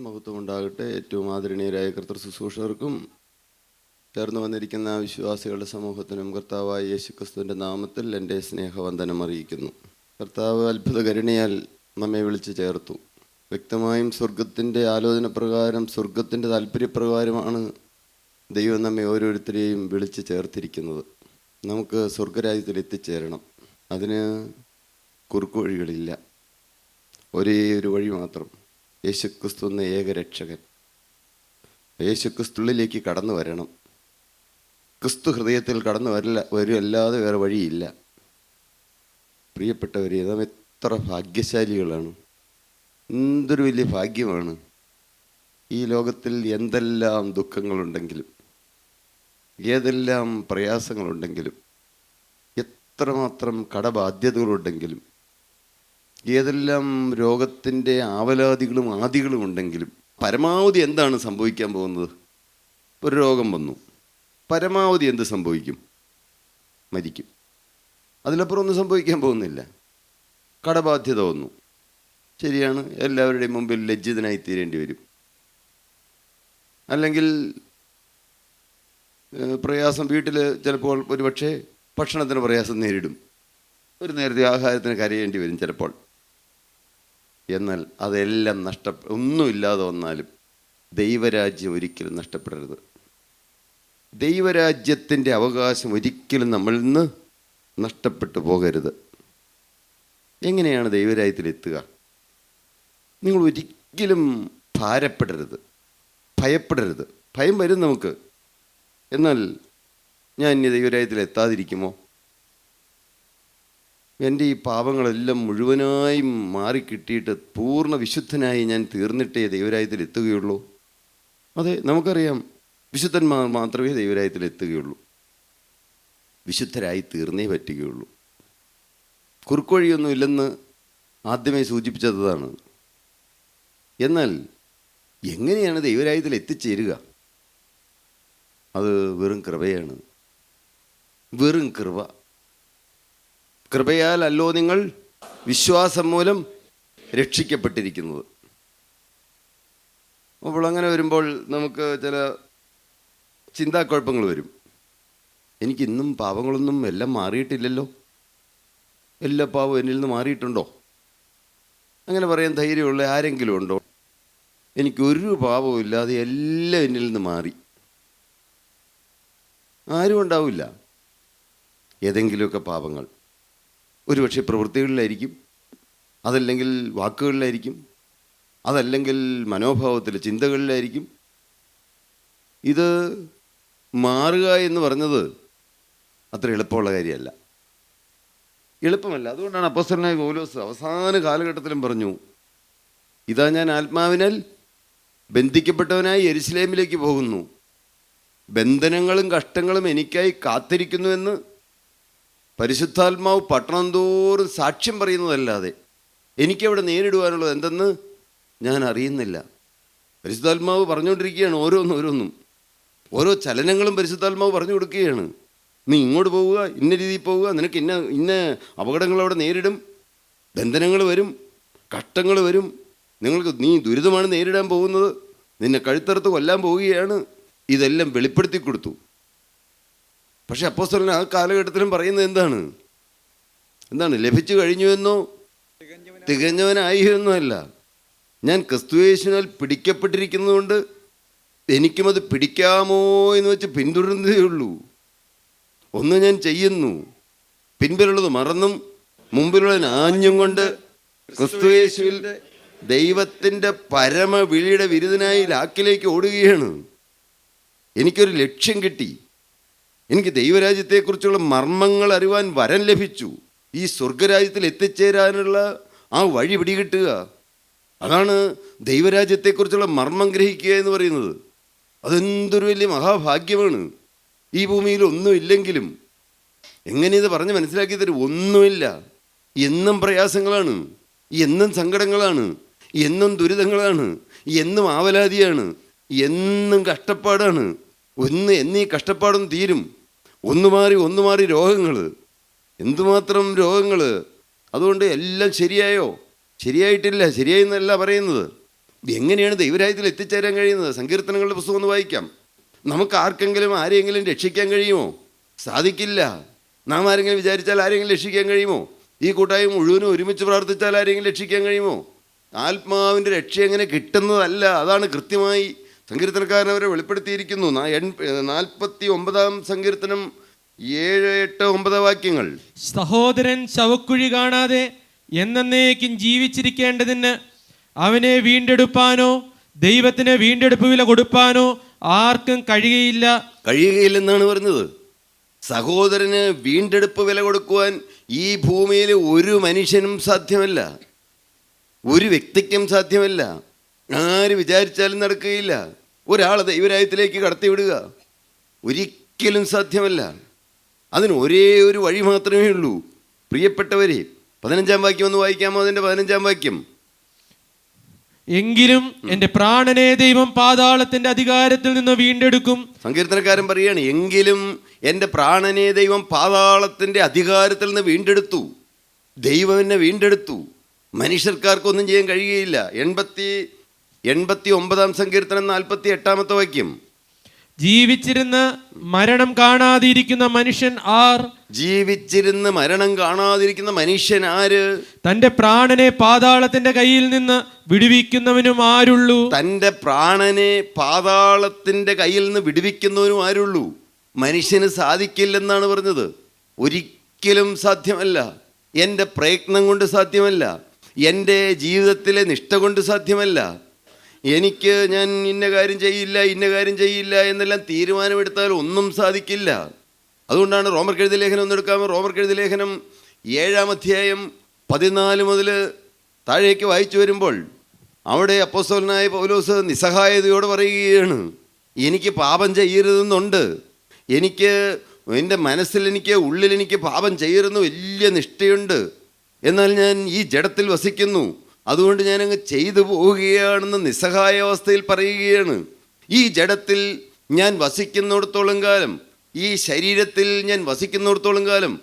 മഹത്വം ഉണ്ടാകട്ടെ. ഏറ്റവും ആദരണീയരായ കർത്തൃ ശുശ്രൂഷകർക്കും ചേർന്ന് വന്നിരിക്കുന്ന വിശ്വാസികളുടെ സമൂഹത്തിനും കർത്താവായ യേശുക്രിസ്തുവിൻ്റെ നാമത്തിൽ എൻ്റെ സ്നേഹവന്ദനം അറിയിക്കുന്നു. കർത്താവ് അത്ഭുത കരുണയാൽ നമ്മെ വിളിച്ചു ചേർത്തു. വ്യക്തമായും സ്വർഗത്തിൻ്റെ ആലോചന പ്രകാരം, സ്വർഗത്തിൻ്റെ താല്പര്യപ്രകാരമാണ് ദൈവം നമ്മെ ഓരോരുത്തരെയും വിളിച്ചു ചേർത്തിരിക്കുന്നത്. നമുക്ക് സ്വർഗരാജ്യത്തിൽ എത്തിച്ചേരണം. അതിന് കുറുക്കു വഴികളില്ല. ഒരേ ഒരു വഴി മാത്രം, യേശുക്രിസ്തു എന്ന ഏകരക്ഷകൻ. യേശുക്രിസ്തുവിലേക്ക് കടന്നു വരണം. ക്രിസ്തു ഹൃദയത്തിൽ കടന്നു വരുമല്ലാതെ വേറെ വഴിയില്ല. പ്രിയപ്പെട്ടവരെ, നാം എത്ര ഭാഗ്യശാലികളാണ്! എന്തൊരു വലിയ ഭാഗ്യമാണ്! ഈ ലോകത്തിൽ എന്തെല്ലാം ദുഃഖങ്ങളുണ്ടെങ്കിലും, ഏതെല്ലാം പ്രയാസങ്ങളുണ്ടെങ്കിലും, എത്രമാത്രം കടബാധ്യതകളുണ്ടെങ്കിലും, ഏതെല്ലാം രോഗത്തിൻ്റെ ആവലാതികളും ആദികളും ഉണ്ടെങ്കിലും, പരമാവധി എന്താണ് സംഭവിക്കാൻ പോകുന്നത്? ഒരു രോഗം വന്നു, പരമാവധി എന്ത് സംഭവിക്കും? മരിക്കും. അതിലപ്പുറം ഒന്നും സംഭവിക്കാൻ പോകുന്നില്ല. കടബാധ്യത വന്നു, ശരിയാണ്, എല്ലാവരുടെയും മുമ്പിൽ ലജ്ജിതനായി തീരേണ്ടി വരും. അല്ലെങ്കിൽ പ്രയാസം, വീട്ടിൽ ചിലപ്പോൾ ഒരുപക്ഷെ ഭക്ഷണത്തിന് പ്രയാസം നേരിടും, ഒരു നേരത്തെ ആഹാരത്തിന് കരയേണ്ടി വരും ചിലപ്പോൾ. എന്നാൽ അതെല്ലാം ഒന്നുമില്ലാതെ വന്നാലും ദൈവരാജ്യം ഒരിക്കലും നഷ്ടപ്പെടരുത്. ദൈവരാജ്യത്തിൻ്റെ അവകാശം ഒരിക്കലും നമ്മളിൽ നിന്ന് നഷ്ടപ്പെട്ടു പോകരുത്. എങ്ങനെയാണ് ദൈവരാജ്യത്തിലെത്തുക? നിങ്ങൾ ഒരിക്കലും ഭാരപ്പെടരുത്, ഭയപ്പെടരുത്. ഭയം വരും നമുക്ക്. എന്നാൽ ഞാൻ ഇനി ദൈവരാജ്യത്തിൽ എത്താതിരിക്കുമോ? എൻ്റെ ഈ പാപങ്ങളെല്ലാം മുഴുവനായും മാറിക്കിട്ടിയിട്ട് പൂർണ്ണ വിശുദ്ധനായി ഞാൻ തീർന്നിട്ടേ ദൈവരാജ്യത്തിൽ എത്തുകയുള്ളൂ. അതെ, നമുക്കറിയാം, വിശുദ്ധന്മാർ മാത്രമേ ദൈവരാജ്യത്തിൽ എത്തുകയുള്ളൂ. വിശുദ്ധരായി തീർന്നേ പറ്റുകയുള്ളൂ. കുറുക്കുവഴിയൊന്നും ഇല്ലെന്ന് ആദ്യമേ സൂചിപ്പിച്ചതാണ്. എന്നാൽ എങ്ങനെയാണ് ദൈവരാജ്യത്തിൽ എത്തിച്ചേരുക? അത് വെറും കൃപയാണ്. വെറും കൃപ. കൃപയാൽ അല്ലോ നിങ്ങൾ വിശ്വാസം മൂലം രക്ഷിക്കപ്പെട്ടിരിക്കുന്നത്. അപ്പോൾ അങ്ങനെ വരുമ്പോൾ നമുക്ക് ചില ചിന്താക്കുഴപ്പങ്ങൾ വരും. എനിക്കിന്നും പാപങ്ങളൊന്നും എല്ലാം മാറിയിട്ടില്ലല്ലോ, എല്ലാ പാവവും എന്നിൽ നിന്ന് മാറിയിട്ടുണ്ടോ? അങ്ങനെ പറയാൻ ധൈര്യമുള്ള ആരെങ്കിലും ഉണ്ടോ? എനിക്കൊരു പാപവും ഇല്ലാതെ എല്ലാം എന്നിൽ നിന്ന് മാറി. ആരും ഉണ്ടാവില്ല. ഏതെങ്കിലുമൊക്കെ പാപങ്ങൾ, ഒരുപക്ഷെ പ്രവൃത്തികളിലായിരിക്കും, അതല്ലെങ്കിൽ വാക്കുകളിലായിരിക്കും, അതല്ലെങ്കിൽ മനോഭാവത്തിലെ ചിന്തകളിലായിരിക്കും. ഇത് മാറുക എന്ന് പറഞ്ഞത് അത്ര എളുപ്പമുള്ള കാര്യമല്ല, എളുപ്പമല്ല. അതുകൊണ്ടാണ് അപ്പോസ്തലനായ പൗലോസ് അവസാന കാലഘട്ടത്തിലും പറഞ്ഞു, ഇതാ ഞാൻ ആത്മാവിനാൽ ബന്ധിക്കപ്പെട്ടവനായി യെരുശലേമിലേക്ക് പോകുന്നു, ബന്ധനങ്ങളും കഷ്ടങ്ങളും എനിക്കായി കാത്തിരിക്കുന്നുവെന്ന് പരിശുദ്ധാത്മാവ് പട്ടണം തോറും സാക്ഷ്യം പറയുന്നതല്ലാതെ എനിക്കവിടെ നേരിടുവാനുള്ളത് എന്തെന്ന് ഞാൻ അറിയുന്നില്ല. പരിശുദ്ധാത്മാവ് പറഞ്ഞുകൊണ്ടിരിക്കുകയാണ് ഓരോന്നും. ഓരോ ചലനങ്ങളും പരിശുദ്ധാത്മാവ് പറഞ്ഞു കൊടുക്കുകയാണ്. നീ ഇങ്ങോട്ട് പോവുക, ഇന്ന രീതിയിൽ പോവുക, നിനക്ക് ഇന്ന അപകടങ്ങൾ അവിടെ നേരിടും, ബന്ധനങ്ങൾ വരും, കഷ്ടങ്ങൾ വരും, നീ ദുരിതമാണ് നേരിടാൻ പോകുന്നത്, നിന്നെ കഴുത്തറുത്ത് കൊല്ലാൻ പോവുകയാണ്. ഇതെല്ലാം വെളിപ്പെടുത്തി കൊടുത്തു. പക്ഷെ അപ്പോസ്തലൻ ആ കാലഘട്ടത്തിലും പറയുന്നത് എന്താണ്? ലഭിച്ചു കഴിഞ്ഞുവെന്നോ തികഞ്ഞവനായി എന്നോ അല്ല. ഞാൻ ക്രിസ്തുയേശുവിനാൽ പിടിക്കപ്പെട്ടിരിക്കുന്നതുകൊണ്ട് എനിക്കും അത് പിടിക്കാമോ എന്ന് വെച്ച് പിന്തുടരുന്നതേ ഉള്ളൂ. ഒന്ന് ഞാൻ ചെയ്യുന്നു, പിൻപിലുള്ളത് മറന്നും മുമ്പിലുള്ള ആഞ്ഞും കൊണ്ട് ക്രിസ്തുയേശുവിൽ ദൈവത്തിൻ്റെ പരമവിളിയുടെ വിരുദ്ധനായി ലാക്കിലേക്ക് ഓടുകയാണ്. എനിക്കൊരു ലക്ഷ്യം കിട്ടി. എനിക്ക് ദൈവരാജ്യത്തെക്കുറിച്ചുള്ള മർമ്മങ്ങൾ അറിവാൻ വരം ലഭിച്ചു. ഈ സ്വർഗരാജ്യത്തിൽ എത്തിച്ചേരാനുള്ള ആ വഴി പിടികിട്ടുക, അതാണ് ദൈവരാജ്യത്തെക്കുറിച്ചുള്ള മർമ്മം ഗ്രഹിക്കുക എന്ന് പറയുന്നത്. അതെന്തൊരു വലിയ മഹാഭാഗ്യമാണ്. ഈ ഭൂമിയിൽ ഒന്നും ഇല്ലെങ്കിലും എങ്ങനെ ഇത് പറഞ്ഞ് മനസ്സിലാക്കി തരും? ഒന്നുമില്ല. എന്നും പ്രയാസങ്ങളാണ്, എന്നും സങ്കടങ്ങളാണ്, എന്നും ദുരിതങ്ങളാണ്, എന്നും ആവലാതിയാണ്, എന്നും കഷ്ടപ്പാടാണ്. എന്നീ കഷ്ടപ്പാടും തീരും. ഒന്നു മാറി രോഗങ്ങൾ, എന്തുമാത്രം രോഗങ്ങൾ. അതുകൊണ്ട് എല്ലാം ശരിയായോ? ശരിയായിട്ടില്ല. ശരിയായി എന്നല്ല പറയുന്നത്. എങ്ങനെയാണ് ദൈവരാജ്യത്തിൽ എത്തിച്ചേരാൻ കഴിയുന്നത്? സങ്കീർത്തനങ്ങളുടെ പുസ്തകം ഒന്ന് വായിക്കാം. നമുക്ക് ആരെയെങ്കിലും രക്ഷിക്കാൻ കഴിയുമോ? സാധിക്കില്ല. നാം ആരെങ്കിലും വിചാരിച്ചാൽ ആരെങ്കിലും രക്ഷിക്കാൻ കഴിയുമോ? ഈ കൂട്ടായ്മ മുഴുവനും ഒരുമിച്ച് പ്രാർത്ഥിച്ചാൽ ആരെങ്കിലും രക്ഷിക്കാൻ കഴിയുമോ? ആത്മാവിൻ്റെ രക്ഷ എങ്ങനെ കിട്ടുന്നതല്ല. അതാണ് കൃത്യമായി സങ്കീർത്തനക്കാരൻ അവരെ വെളിപ്പെടുത്തിയിരിക്കുന്നു. 49-ാം സങ്കീർത്തനം 7, 8, 9 വാക്യങ്ങൾ. സഹോദരൻ ശവക്കുഴി കാണാതെ എന്നേക്കും ജീവിച്ചിരിക്കേണ്ടതിന് അവനെ വീണ്ടെടുപ്പാനോ ദൈവത്തിന് വീണ്ടെടുപ്പ് വില കൊടുപ്പാനോ ആർക്കും കഴിയുകയില്ലെന്നാണ് പറഞ്ഞത്. സഹോദരന് വീണ്ടെടുപ്പ് വില കൊടുക്കുവാൻ ഈ ഭൂമിയിൽ ഒരു മനുഷ്യനും സാധ്യമല്ല, ഒരു വ്യക്തിക്കും സാധ്യമല്ല. ആര് വിചാരിച്ചാലും നടക്കുകയില്ല. ഒരാളെ ദൈവരാജ്യത്തിലേക്ക് കടത്തിവിടുക ഒരിക്കലും സാധ്യമല്ല. അതിന് ഒരേ ഒരു വഴി മാത്രമേ ഉള്ളൂ. പ്രിയപ്പെട്ടവരെ, 15-ാം വാക്യം ഒന്ന് വായിക്കാമോ? അതിൻ്റെ 15-ാം വാക്യം. എങ്കിലും എൻ്റെ പ്രാണനെ ദൈവം പാതാളത്തിന്റെ അധികാരത്തിൽ നിന്ന് വീണ്ടെടുക്കും. സങ്കീർത്തനക്കാരൻ പറയുകയാണ്, എങ്കിലും എൻ്റെ പ്രാണനെ ദൈവം പാതാളത്തിൻ്റെ അധികാരത്തിൽ നിന്ന് വീണ്ടെടുത്തു. ദൈവം എന്നെ വീണ്ടെടുത്തു. മനുഷ്യർക്കാർക്കൊന്നും ചെയ്യാൻ കഴിയുകയില്ല. 89-ാം സങ്കീർത്തനം 48-ാമത്തെ വാക്യം. ജീവിച്ചിരുന്ന് മരണം കാണാതിരിക്കുന്ന മനുഷ്യൻ ആർ? ജീവിച്ചിരുന്ന് മരണം കാണാതിരിക്കുന്ന മനുഷ്യൻ ആര്? തന്റെ പ്രാണനെ പാതാളത്തിന്റെ കയ്യിൽ നിന്ന് വിടുവിക്കുന്നവനും ആരുള്ളൂ? തൻ്റെ പ്രാണനെ പാതാളത്തിൻ്റെ കയ്യിൽ നിന്ന് വിടുവിക്കുന്നവനും ആരുള്ളൂ? മനുഷ്യന് സാധിക്കില്ലെന്നാണ് പറഞ്ഞത്. ഒരിക്കലും സാധ്യമല്ല. എൻ്റെ പ്രയത്നം കൊണ്ട് സാധ്യമല്ല. എൻ്റെ ജീവിതത്തിലെ നിഷ്ഠ കൊണ്ട് സാധ്യമല്ല. ഞാൻ ഇന്ന കാര്യം ചെയ്യില്ല എന്നെല്ലാം തീരുമാനമെടുത്താൽ ഒന്നും സാധിക്കില്ല. അതുകൊണ്ടാണ് റോമർക്കെഴുതിയ ലേഖനം ഒന്നെടുക്കാമോ? റോമർക്കെഴുതിയ ലേഖനം 7-ാം അധ്യായം 14 മുതൽ താഴേക്ക് വായിച്ചു വരുമ്പോൾ അവിടെ അപ്പോസ്തലനായ പൗലോസ് നിസ്സഹായതയോട് പറയുകയാണ്, എനിക്ക് പാപം ചെയ്യരുതെന്നുണ്ട്. എൻ്റെ മനസ്സിൽ ഉള്ളിൽ എനിക്ക് പാപം ചെയ്യരുതെന്ന് വലിയ നിഷ്ഠയുണ്ട്. എന്നാൽ ഞാൻ ഈ ജഡത്തിൽ വസിക്കുന്നു, അതുകൊണ്ട് ഞാനങ്ങ് ചെയ്തു പോവുകയാണെന്ന് നിസ്സഹായാവസ്ഥയിൽ പറയുകയാണ്. ഈ ജഡത്തിൽ ഞാൻ വസിക്കുന്നിടത്തോളം കാലം, ഈ ശരീരത്തിൽ ഞാൻ വസിക്കുന്നിടത്തോളം കാലം,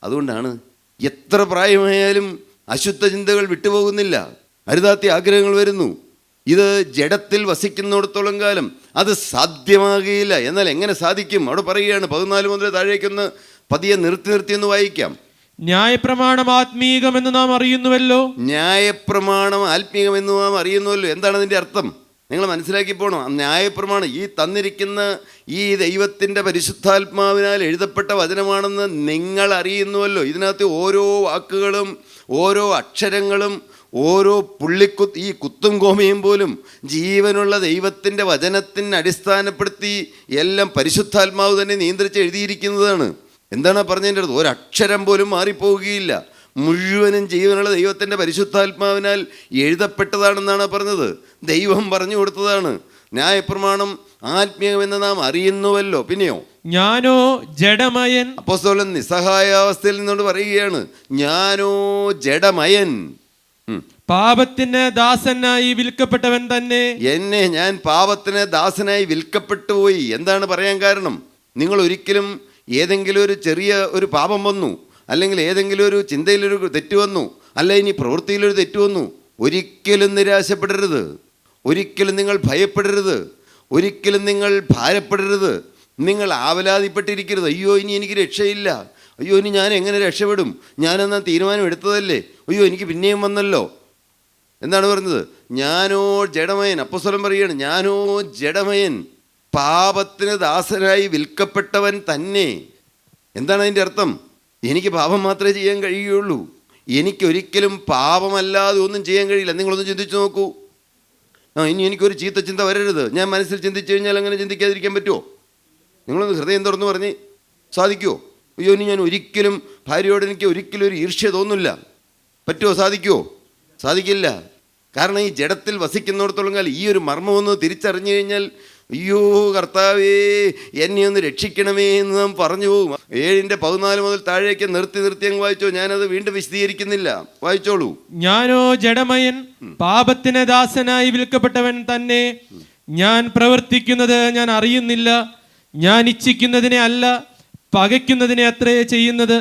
അതുകൊണ്ടാണ് എത്ര പ്രായമായാലും അശുദ്ധ ചിന്തകൾ വിട്ടുപോകുന്നില്ല, അരുതാത്ത ആഗ്രഹങ്ങൾ വരുന്നു. ഇത് ജഡത്തിൽ വസിക്കുന്നിടത്തോളം കാലം അത് സാധ്യമാകുകയില്ല. എന്നാൽ എങ്ങനെ സാധിക്കും? അവിടെ പറയുകയാണ്, 14 മുതൽ താഴേക്കൊന്ന് പതിയെ നിർത്തി ഒന്ന് വായിക്കാം. ന്യായപ്രമാണം ആത്മീകമെന്ന് നാം അറിയുന്നുവല്ലോ. ന്യായപ്രമാണം ആത്മീകമെന്ന് നാം അറിയുന്നുവല്ലോ. എന്താണ് അതിൻ്റെ അർത്ഥം? നിങ്ങൾ മനസ്സിലാക്കി പോകണം. ന്യായപ്രമാണം ഈ തന്നിരിക്കുന്ന ഈ ദൈവത്തിൻ്റെ പരിശുദ്ധാത്മാവിനാൽ എഴുതപ്പെട്ട വചനമാണെന്ന് നിങ്ങൾ അറിയുന്നുവല്ലോ. ഇതിനകത്ത് ഓരോ വാക്കുകളും ഓരോ അക്ഷരങ്ങളും ഓരോ ഈ കുത്തും കോമയും പോലും ജീവനുള്ള ദൈവത്തിൻ്റെ വചനത്തിന് അടിസ്ഥാനപ്പെടുത്തി എല്ലാം പരിശുദ്ധാത്മാവ് തന്നെ നിയന്ത്രിച്ച് എഴുതിയിരിക്കുന്നതാണ്. എന്താണ് പറഞ്ഞതിൻ്റെ അടുത്ത്? ഒരക്ഷരം പോലും മാറിപ്പോവുകയില്ല. മുഴുവനും ജീവനുള്ള ദൈവത്തിൻ്റെ പരിശുദ്ധാത്മാവിനാൽ എഴുതപ്പെട്ടതാണെന്നാണ് പറഞ്ഞത്. ദൈവം പറഞ്ഞു കൊടുത്തതാണ്. ന്യായപ്രമാണം ആത്മീയമെന്ന് നാം അറിയുന്നുവല്ലോ. പിന്നെയോ, ഞാനോ ജഡമയൻ. അപ്പോസ്തലൻ നിസ്സഹായാവസ്ഥയിൽ നിന്നുകൊണ്ട് പറയുകയാണ്, ഞാനോ ജഡമയൻ, പാപത്തിന് ദാസനായി വിൽക്കപ്പെട്ടവൻ തന്നെ. ഞാൻ പാപത്തിന് ദാസനായി വിൽക്കപ്പെട്ടു പോയി. എന്താണ് പറയാൻ കാരണം? നിങ്ങൾ ഒരിക്കലും ഏതെങ്കിലും ഒരു ചെറിയ ഒരു പാപം വന്നു, അല്ലെങ്കിൽ ഏതെങ്കിലും ഒരു ചിന്തയിലൊരു തെറ്റ് വന്നു, അല്ല ഇനി പ്രവൃത്തിയിലൊരു തെറ്റ് വന്നു, ഒരിക്കലും നിരാശപ്പെടരുത്, ഒരിക്കലും നിങ്ങൾ ഭയപ്പെടരുത്, ഒരിക്കലും നിങ്ങൾ ഭാരപ്പെടരുത്, നിങ്ങൾ ആവലാതിപ്പെട്ടിരിക്കരുത്. അയ്യോ ഇനി എനിക്ക് രക്ഷയില്ല, അയ്യോ ഇനി ഞാൻ എങ്ങനെ രക്ഷപ്പെടും, ഞാനെന്നാ തീരുമാനം എടുത്തതല്ലേ, അയ്യോ എനിക്ക് പിന്നെയും വന്നല്ലോ. എന്താണ് പറഞ്ഞത്? ഞാനോ ജഡമയൻ. അപ്പോസ്തലൻ പറയുകയാണ്, ഞാനോ ജഡമയൻ, പാപത്തിന് ദാസനായി വിൽക്കപ്പെട്ടവൻ തന്നെ. എന്താണ് അതിൻ്റെ അർത്ഥം? എനിക്ക് പാപം മാത്രമേ ചെയ്യാൻ കഴിയുകയുള്ളൂ. എനിക്കൊരിക്കലും പാപമല്ലാതെ ഒന്നും ചെയ്യാൻ കഴിയില്ല. നിങ്ങളൊന്ന് ചിന്തിച്ചു നോക്കൂ. ഇനി എനിക്കൊരു ചീത്ത ചിന്ത വരരുത്, ഞാൻ മനസ്സിൽ ചിന്തിച്ചു കഴിഞ്ഞാൽ അങ്ങനെ ചിന്തിക്കാതിരിക്കാൻ പറ്റുമോ? നിങ്ങളൊന്ന് ഹൃദയം തുറന്ന് പറഞ്ഞ് സാധിക്കുമോ? അയ്യോ ഇനി ഞാൻ ഒരിക്കലും ഭാര്യയോട് എനിക്ക് ഒരിക്കലും ഒരു ഈർഷ്യ തോന്നില്ല, പറ്റുമോ? സാധിക്കുമോ? സാധിക്കില്ല. കാരണം ഈ ജഡത്തിൽ വസിക്കുന്നിടത്തോളം കാലം ഈ ഒരു മർമ്മമൊന്ന് തിരിച്ചറിഞ്ഞു കഴിഞ്ഞാൽ അയ്യോ കർത്താവേ എന്നെ ഒന്ന് രക്ഷിക്കണമേ എന്ന് നാം പറഞ്ഞു പോകും. 7:14 മുതൽ താഴേക്ക് നിർത്തി അങ്ങ് വായിച്ചോ. ഞാനത് വീണ്ടും വിശദീകരിക്കുന്നില്ല, വായിച്ചോളൂ. ഞാനോ ജഡമയൻ, പാപത്തിന് ദാസനായി വിൽക്കപ്പെട്ടവൻ തന്നെ. ഞാൻ പ്രവർത്തിക്കുന്നത് ഞാൻ അറിയുന്നില്ല. ഞാൻ ഇച്ഛിക്കുന്നതിനെ അല്ല, പകയ്ക്കുന്നതിനെ അത്രേ ചെയ്യുന്നത്.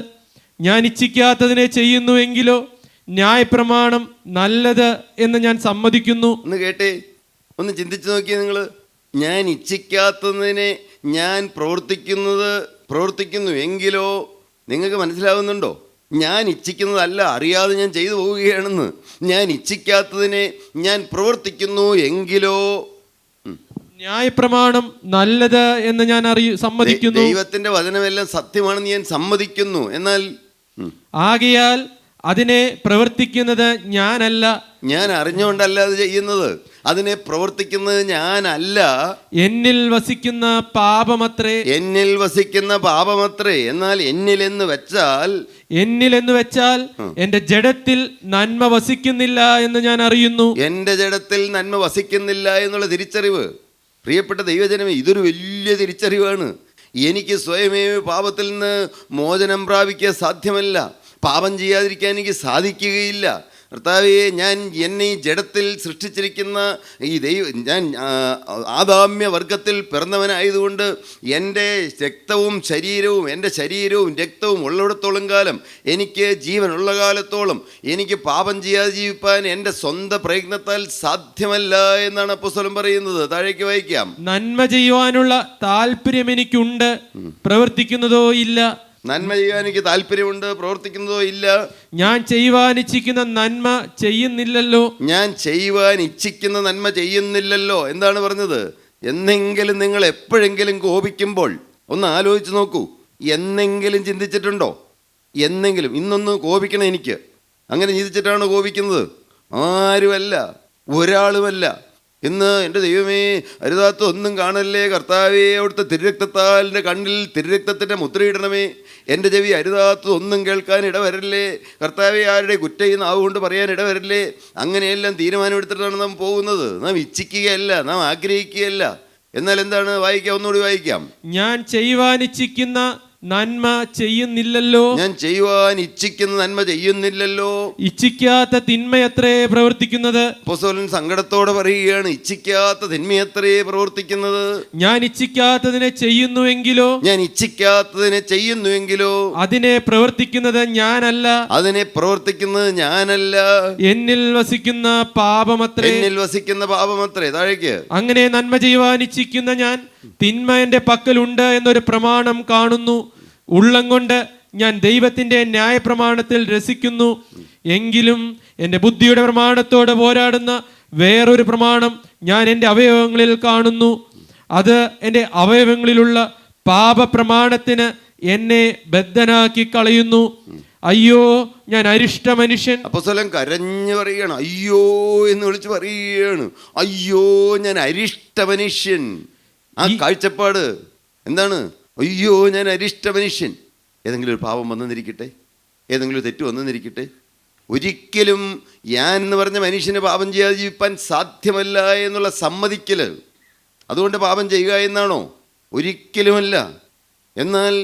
ഞാൻ ഇച്ഛിക്കാത്തതിനെ ചെയ്യുന്നുവെങ്കിലോ ന്യായപ്രമാണം നല്ലത് എന്ന് ഞാൻ സമ്മതിക്കുന്നു. ഒന്ന് കേട്ടേ, ഒന്ന് ചിന്തിച്ചു നോക്കിയേ നിങ്ങൾ. ഞാൻ ഇച്ഛിക്കാത്തതിനെ ഞാൻ പ്രവർത്തിക്കുന്നു എങ്കിലോ, നിങ്ങൾക്ക് മനസ്സിലാവുന്നുണ്ടോ? ഞാൻ ഇച്ഛിക്കുന്നതല്ല, അറിയാതെ ഞാൻ ചെയ്തു പോവുകയാണെന്ന്. ഞാൻ ഇച്ഛിക്കാത്തതിനെ ഞാൻ പ്രവർത്തിക്കുന്നു എങ്കിലോ ന്യായപ്രമാണം നല്ലത് എന്ന് ഞാൻ സമ്മതിക്കുന്നു. ദൈവത്തിന്റെ വചനമെല്ലാം സത്യമാണെന്ന് ഞാൻ സമ്മതിക്കുന്നു. എന്നാൽ ആകയാൽ അതിനെ പ്രവർത്തിക്കുന്നത് ഞാനല്ല. ഞാൻ അറിഞ്ഞുകൊണ്ടല്ല അത് ചെയ്യുന്നത്, അതിനെ പ്രവർത്തിക്കുന്നത് ഞാനല്ല, എന്നിൽ വസിക്കുന്ന പാപമത്രേ. എന്നിൽ വസിക്കുന്ന പാപമത്രേ. എന്നാൽ എന്നിൽ എന്ന് വെച്ചാൽ എന്റെ ജഡത്തിൽ നന്മ വസിക്കുന്നില്ല എന്ന് ഞാൻ അറിയുന്നു. എന്റെ ജഡത്തിൽ നന്മ വസിക്കുന്നില്ല എന്നുള്ള തിരിച്ചറിവ്, പ്രിയപ്പെട്ട ദൈവജനമേ, ഇതൊരു വലിയ തിരിച്ചറിവാണ്. എനിക്ക് സ്വയമേ പാപത്തിൽ നിന്ന് മോചനം പ്രാപിക്കാൻ സാധ്യമല്ല. പാപം ചെയ്യാതിരിക്കാൻ എനിക്ക് സാധിക്കുകയില്ല. കർത്താവേ, ഞാൻ എന്നെ ഈ ജഡത്തിൽ സൃഷ്ടിച്ചിരിക്കുന്ന ഞാൻ ആദാമ്യ വർഗത്തിൽ പിറന്നവനായതുകൊണ്ട് എൻ്റെ എൻ്റെ ശരീരവും രക്തവും ഉള്ളിടത്തോളം കാലം, എനിക്ക് ജീവനുള്ള കാലത്തോളം എനിക്ക് പാപം ചെയ്യാതെ ജീവിപ്പാൻ എൻ്റെ സ്വന്തം പ്രയത്നത്താൽ സാധ്യമല്ല എന്നാണ് അപ്പോസ്തലൻ പറയുന്നത്. താഴേക്ക് വായിക്കാം. നന്മ ചെയ്യുവാനുള്ള താല്പര്യം എനിക്കുണ്ട്, പ്രവർത്തിക്കുന്നതോ ഇല്ല. നന്മ ചെയ്യാൻ എനിക്ക് താല്പര്യമുണ്ട്, പ്രവർത്തിക്കുന്നതോ ഇല്ല. ഞാൻ ചെയ്യുവാൻ ഇച്ഛിക്കുന്ന നന്മ ചെയ്യുന്നില്ലല്ലോ. നന്മ ചെയ്യുന്നില്ലല്ലോ. എന്താണ് പറഞ്ഞത്? എന്നെങ്കിലും നിങ്ങൾ എപ്പോഴെങ്കിലും കോപിക്കുമ്പോൾ ഒന്ന് ആലോചിച്ച് നോക്കൂ. എന്നെങ്കിലും ചിന്തിച്ചിട്ടുണ്ടോ? എന്നെങ്കിലും ഇന്നൊന്ന് കോപിക്കണം എനിക്ക്, അങ്ങനെ ചിന്തിച്ചിട്ടാണോ കോപിക്കുന്നത്? ആരുമല്ല, ഒരാളുമല്ല. ഇന്ന് എൻ്റെ ദൈവമേ, അരുതാത്ത ഒന്നും കാണല്ലേ കർത്താവേ, അവിടുത്തെ തിരുരക്തത്താൽ എൻ്റെ കണ്ണിൽ തിരുരക്തത്തിൻ്റെ മുദ്രയിടണമേ. എൻ്റെ ചെവി അരുതാത്തതൊന്നും കേൾക്കാൻ ഇടവരല്ലേ കർത്താവേ, ആരുടെ കുറ്റയും നാവുകൊണ്ട് പറയാൻ ഇടവരല്ലേ. അങ്ങനെയെല്ലാം തീരുമാനമെടുത്തിട്ടാണ് നാം പോകുന്നത്. നാം ഇച്ഛിക്കുകയല്ല, നാം ആഗ്രഹിക്കുകയല്ല. എന്നാൽ എന്താണ്? വായിക്കാം, ഒന്നുകൂടി വായിക്കാം. ഞാൻ ചെയ്യുവാൻ ഇച്ഛിക്കുന്ന നന്മ ചെയ്യുന്നില്ലല്ലോ. ഞാൻ ചെയ്യുവാൻ ഇച്ഛിക്കുന്ന നന്മ ചെയ്യുന്നില്ലല്ലോ. ഇച്ഛിക്കാത്ത തിന്മയത്രേ പ്രവർത്തിക്കുന്നത്. അപ്പോസ്തലൻ സങ്കടത്തോടെ പറയുകയാണ്, ഇച്ഛിക്കാത്ത തിന്മയത്രേ പ്രവർത്തിക്കുന്നത്. ഞാൻ ഇച്ഛിക്കാത്തതിനെ ചെയ്യുന്നുവെങ്കിലോ അതിനെ പ്രവർത്തിക്കുന്നത് ഞാനല്ല, എന്നിൽ വസിക്കുന്ന പാപമത്രേ. താഴേക്ക്. അങ്ങനെ നന്മ ചെയ്യുവാൻ ഇച്ഛിക്കുന്ന ഞാൻ തിന്മ എൻ്റെ പക്കലുണ്ട് എന്നൊരു പ്രമാണം കാണുന്നു. ഉള്ളം കൊണ്ട് ഞാൻ ദൈവത്തിന്റെ ന്യായപ്രമാണത്തിൽ രസിക്കുന്നു. എങ്കിലും എൻ്റെ ബുദ്ധിയുടെ പ്രമാണത്തോട് പോരാടുന്ന വേറൊരു പ്രമാണം ഞാൻ എൻ്റെ അവയവങ്ങളിൽ കാണുന്നു. അത് എൻ്റെ അവയവങ്ങളിലുള്ള പാപപ്രമാണത്തിന് എന്നെ ബദ്ധനാക്കി കളയുന്നു. അയ്യോ, ഞാൻ അരിഷ്ട മനുഷ്യൻ. അപ്പോസ്തലൻ കരഞ്ഞു പറയുകയാണ്, അയ്യോ എന്ന് വിളിച്ച് പറയുകയാണ്, അയ്യോ ഞാൻ അരിഷ്ട മനുഷ്യൻ. ആ കാഴ്ചപ്പാട് എന്താണ്? അയ്യോ ഞാൻ അരിഷ്ട മനുഷ്യൻ. ഏതെങ്കിലും ഒരു പാപം വന്നെന്നിരിക്കട്ടെ, ഏതെങ്കിലും ഒരു തെറ്റ് വന്നെന്നിരിക്കട്ടെ, ഒരിക്കലും ഞാൻ എന്ന് പറഞ്ഞ മനുഷ്യന് പാപം ചെയ്യാതെ ജീവിപ്പാൻ സാധ്യമല്ല എന്നുള്ള സമ്മതിക്കൽ, അതുകൊണ്ട് പാപം ചെയ്യുക എന്നാണോ? ഒരിക്കലുമല്ല. എന്നാൽ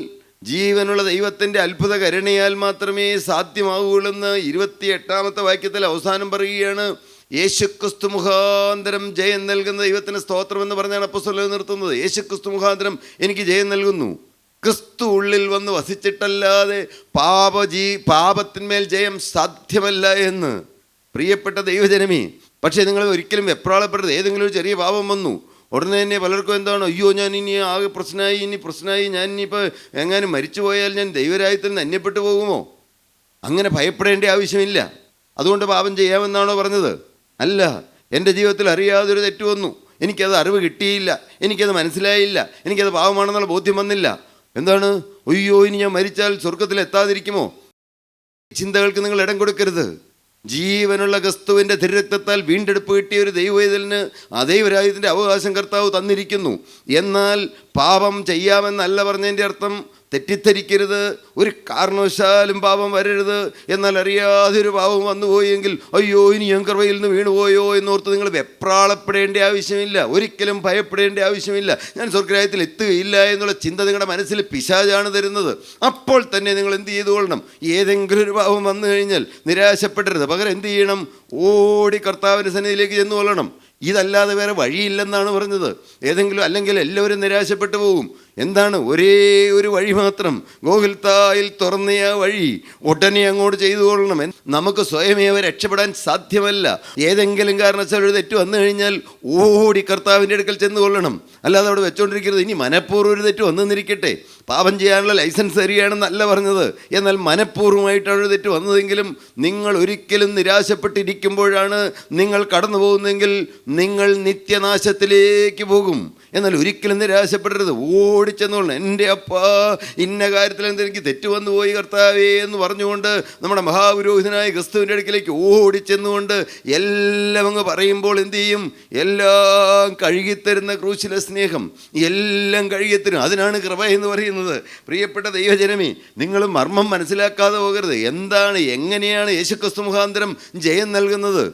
ജീവനുള്ള ദൈവത്തിൻ്റെ അത്ഭുത കരുണയാൽ മാത്രമേ സാധ്യമാവുകയുള്ളെന്ന് 28-ാമത്തെ വാക്യത്തിൽ അവസാനം പറയുകയാണ്. യേശുക്രിസ്തു മുഖാന്തരം ജയം നൽകുന്ന ദൈവത്തിന് സ്തോത്രം എന്ന് പറഞ്ഞാണ് അപ്പോസ്തലൻ നിർത്തുന്നത്. യേശുക്രിസ്തു മുഖാന്തരം എനിക്ക് ജയം നൽകുന്നു. ക്രിസ്തു ഉള്ളിൽ വന്ന് വസിച്ചിട്ടല്ലാതെ പാപത്തിന്മേൽ ജയം സാധ്യമല്ല എന്ന്. പ്രിയപ്പെട്ട ദൈവജനമേ, പക്ഷേ നിങ്ങൾ ഒരിക്കലും വെപ്രാളപ്പെടരുത്. ഏതെങ്കിലും ഒരു ചെറിയ പാപം വന്നു ഉടനെ തന്നെ പലർക്കും എന്താണ്, അയ്യോ ഞാൻ ഇനി ആകെ പ്രശ്നമായി, ഞാൻ ഇനിയിപ്പോൾ എങ്ങാനും മരിച്ചു പോയാൽ ഞാൻ ദൈവരാജ്യത്തിൽ നിന്ന് അന്യപ്പെട്ടു പോകുമോ? അങ്ങനെ ഭയപ്പെടേണ്ട ആവശ്യമില്ല. അതുകൊണ്ട് പാപം ചെയ്യാമെന്നാണോ പറഞ്ഞത്? അല്ല. എൻ്റെ ജീവിതത്തിൽ അറിയാതൊരു തെറ്റ് വന്നു, എനിക്കത് അറിവ് കിട്ടിയില്ല, എനിക്കത് മനസ്സിലായില്ല, എനിക്കത് പാപമാണെന്നുള്ള ബോധ്യം വന്നില്ല. എന്താണ്? അയ്യോ ഇനി ഞാൻ മരിച്ചാൽ സ്വർഗത്തിൽ എത്താതിരിക്കുമോ? ചിന്തകൾക്ക് നിങ്ങൾ ഇടം കൊടുക്കരുത്. ജീവനുള്ള ക്രിസ്തുവിൻ്റെ തിരുരക്തത്താൽ വീണ്ടെടുപ്പ് കിട്ടിയ ഒരു ദൈവവേദലിന് ആ ദൈവരാജ്യത്തിൻ്റെ അവകാശം കർത്താവ് തന്നിരിക്കുന്നു. എന്നാൽ പാപം ചെയ്യാമെന്നല്ല പറഞ്ഞതിൻ്റെ അർത്ഥം തെറ്റിദ്ധരിക്കരുത്. ഒരു കാരണവശാലും പാപം വരരുത്. എന്നാൽ അറിയാതെ ഒരു പാപം വന്നുപോയെങ്കിൽ അയ്യോ ഇനി ഞാൻ കൃപയിൽ നിന്ന് വീണുപോയോ എന്നോർത്ത് നിങ്ങൾ വെപ്രാളപ്പെടേണ്ട ആവശ്യമില്ല. ഒരിക്കലും ഭയപ്പെടേണ്ട ആവശ്യമില്ല. ഞാൻ സ്വർഗ്ഗരാജ്യത്തിൽ എത്തുകയില്ല എന്നുള്ള ചിന്ത നിങ്ങളുടെ മനസ്സിൽ പിശാചാണ് തരുന്നത്. അപ്പോൾ തന്നെ നിങ്ങൾ എന്ത് ചെയ്തുകൊള്ളണം? ഏതെങ്കിലും ഒരു പാപം വന്നു കഴിഞ്ഞാൽ നിരാശപ്പെടരുത്. പകരം എന്ത് ചെയ്യണം? ഓടി കർത്താവിൻ്റെ സന്നിധിയിലേക്ക് ചെന്ന് കൊള്ളണം. ഇതല്ലാതെ വേറെ വഴിയില്ലെന്നാണ് പറഞ്ഞത്. ഏതെങ്കിലും അല്ലെങ്കിൽ എല്ലാവരും നിരാശപ്പെട്ടു പോകും. എന്താണ്? ഒരേ ഒരു വഴി മാത്രം, ഗോകുൽത്തായിൽ തുറന്ന ആ വഴി ഉടനെ അങ്ങോട്ട് ചെയ്തു കൊള്ളണം. നമുക്ക് സ്വയമേവ രക്ഷപ്പെടാൻ സാധ്യമല്ല. ഏതെങ്കിലും കാരണവശാൽ ഒരു തെറ്റ് വന്നു കഴിഞ്ഞാൽ ഓടി കർത്താവിൻ്റെ അടുക്കൽ ചെന്ന് കൊള്ളണം. അല്ലാതെ അവിടെ വെച്ചോണ്ടിരിക്കരുത്. ഇനി മനഃപൂർവ്വം ഒരു തെറ്റ് വന്നെന്നിരിക്കട്ടെ, പാപം ചെയ്യാനുള്ള ലൈസൻസ് തരികയാണെന്നല്ല പറഞ്ഞത്. എന്നാൽ മനഃപൂർവ്വമായിട്ടാണ് ഒരു തെറ്റ് വന്നതെങ്കിലും നിങ്ങൾ ഒരിക്കലും നിരാശപ്പെട്ടിരിക്കുമ്പോഴാണ് നിങ്ങൾ കടന്നു പോകുന്നതെങ്കിൽ നിങ്ങൾ നിത്യനാശത്തിലേക്ക് പോകും. എന്നാൽ ഒരിക്കലും നിരാശപ്പെടരുത്. ഓടിച്ചെന്നുകൊള്ളണം. എൻ്റെ അപ്പാ ഇന്ന കാര്യത്തിൽ എന്തെനിക്ക് തെറ്റ് വന്നു പോയി കർത്താവേ എന്ന് പറഞ്ഞുകൊണ്ട് നമ്മുടെ മഹാപുരോഹിതനായ ക്രിസ്തുവിൻ്റെ അടുക്കിലേക്ക് ഓടിച്ചെന്നുകൊണ്ട് എല്ലാം അങ്ങ് പറയുമ്പോൾ എന്ത് ചെയ്യും? എല്ലാം കഴുകിത്തരുന്ന ക്രൂശിലെ സ്നേഹം എല്ലാം കഴുകിത്തരും. അതിനാണ് കൃപ എന്ന് പറയുന്നത്. പ്രിയപ്പെട്ട ദൈവജനമേ, നിങ്ങൾ മർമ്മം മനസ്സിലാക്കാതെ പോകരുത്. എന്താണ്, എങ്ങനെയാണ് യേശുക്രിസ്തു മുഖാന്തരം ജയം നൽകുന്നത്?